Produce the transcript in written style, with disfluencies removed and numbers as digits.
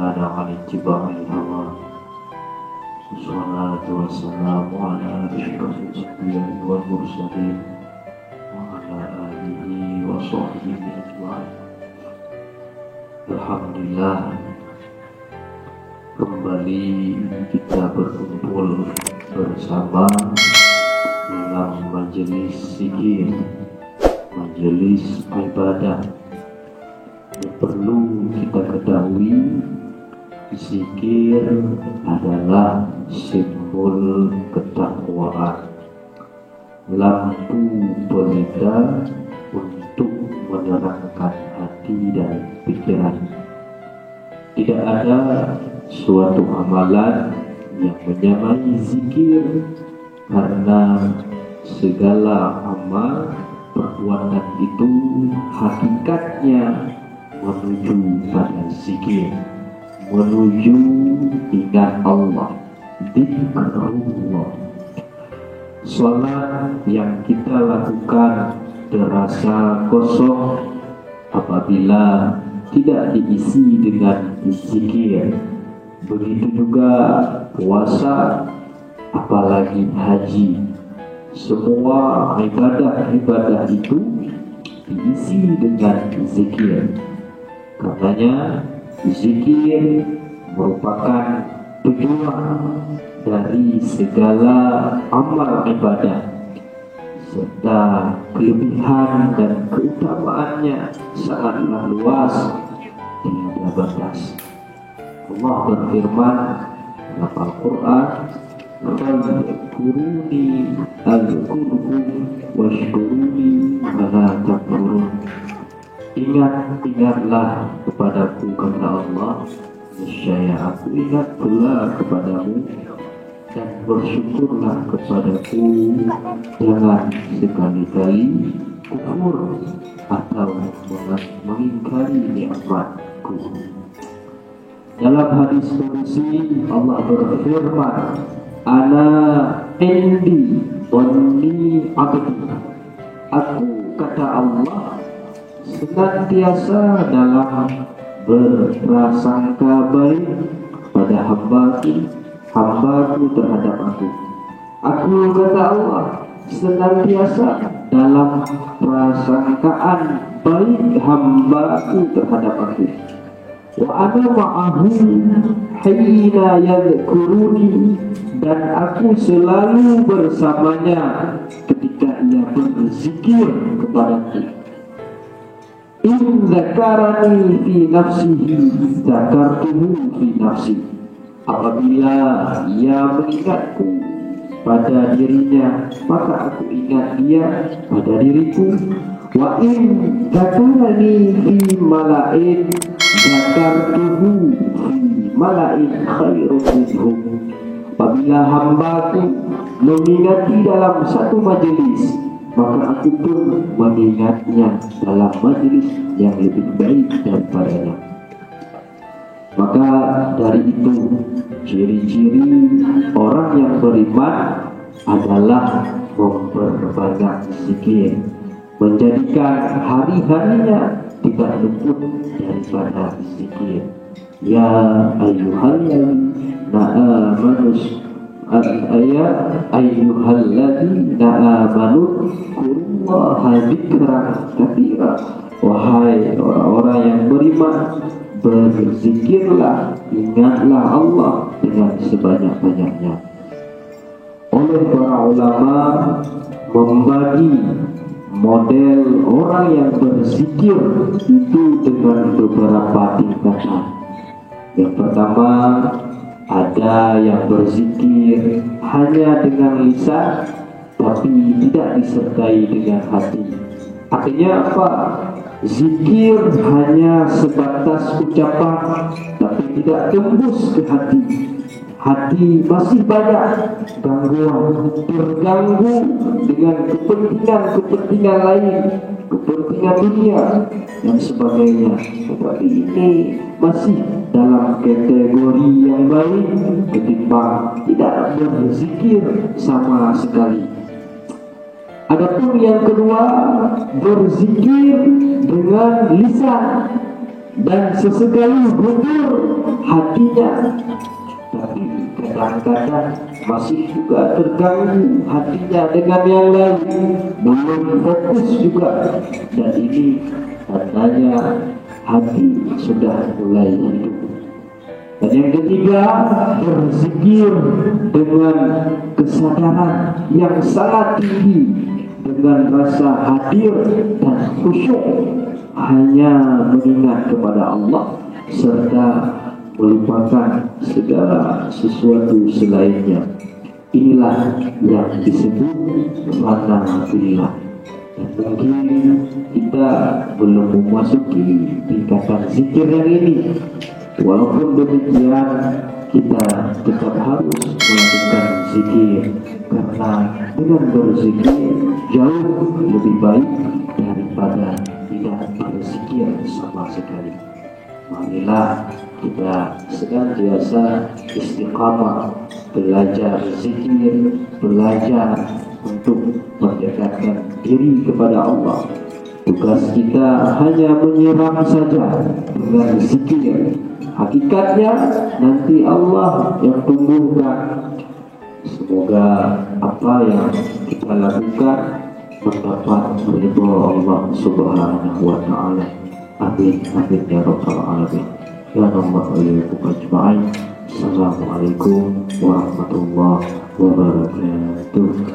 وجاهد عن اتباع الهوى والصلاة والسلام على أشرف الأنبياء والمرسلين وعلى آله وصحبه أجمعين. Alhamdulillah, kembali kita berkumpul bersama dalam majelis zikir, majelis ibadah. Yang perlu kita ketahui, zikir adalah simbol ketakwaan, lampu pelita untuk menerangkan hati dan pikiran. Tidak ada suatu amalan yang menyamai zikir, karena segala amal perbuatan itu hakikatnya menuju pada zikir, menuju ingat Allah, dzikrullah. Salat yang kita lakukan terasa kosong apabila tidak diisi dengan zikir. Begitu juga puasa, apalagi haji. Semua ibadah-ibadah itu diisi dengan zikir. Karenanya zikir merupakan tujuan dari segala amal ibadah, serta kelebihan dan keutamaannya sangatlah luas, tiada batas. Allah berfirman dalam Al-Quran, "Fadhkuruni azkurkum washkuruni wala takfurun." Ingatlah kepadaku, kata Allah, niscaya aku ingat pula kepadamu, dan bersyukurlah kepadaku, jangan sekali-kali kufur atau mengingkari nikmatku. Dalam hadis qudsi Allah berfirman, "Ana indi dhanni abdi." Aku, kata Allah, senantiasa dalam berprasangka baik pada hambaku terhadap aku. Aku, kata Allah, senantiasa dalam prasangkaan baik hambaku terhadap aku. Wa ana ma'ahu hina yadhkuruni, dan aku selalu bersamanya ketika ia berzikir kepadaku. In zakarani fi nafsihi zakartuhu fi nafsi. Apabila ia mengingatku pada dirinya, maka aku ingat dia pada diriku. Wa in zakarani fi mala'in zakartuhu fi mala'in khairun minhum. Apabila hambaku mengingati dalam satu majelis, maka aku pun mengingatnya dalam majelis yang lebih baik daripadanya. Maka dari itu, ciri-ciri orang yang beriman adalah memperbanyak zikir, menjadikan hari-harinya tidak luput daripada zikir. Ya ayyuhalladzina amanu ayyuhalladzina amanu dzkurullaha dzikran katsira. Wahai orang-orang yang beriman, berzikirlah, ingatlah Allah dengan sebanyak-banyaknya. Oleh para ulama membagi model orang yang berzikir itu dengan beberapa tingkatan. Yang pertama, ada yang berzikir hanya dengan lisan tapi tidak disertai dengan hati. Artinya apa? Zikir hanya sebatas ucapan tapi tidak tembus ke hati. Hati masih banyak gangguan, terganggu dengan kepentingan lain, kepentingan dunia dan sebagainya. Tetapi ini masih dalam kategori yang baik ketimbang tidak berzikir sama sekali. Adapun yang kedua, berzikir dengan lisan dan sesekali mundur hatinya, tapi kadang-kadang masih juga terganggu hatinya dengan yang lain, belum fokus juga, dan ini tandanya hati sudah mulai hidup. Dan yang ketiga, berzikir dengan kesadaran yang sangat tinggi, dengan rasa hadir dan khusyuk, hanya mengingat kepada Allah serta melupakan segala sesuatu selainnya. Inilah yang disebut fana billah. Dan mungkin kita belum memasuki tingkatan zikir yang ini. Walaupun demikian, kita tetap harus melakukan zikir, karena dengan berzikir jauh lebih baik daripada tidak berzikir sama sekali. Marilah kita senantiasa istiqamah belajar zikir, belajar untuk mendekatkan diri kepada Allah. Tugas kita hanya menyiram saja dengan zikir. Hakikatnya nanti Allah yang tumbuhkan. Semoga apa yang kita lakukan mendapat ridho Allah Subhanahu wa Ta'ala. Amin amin ya rabbal alamin. Ya Allah ayyukum ajma'in. Assalamualaikum warahmatullahi wabarakatuh.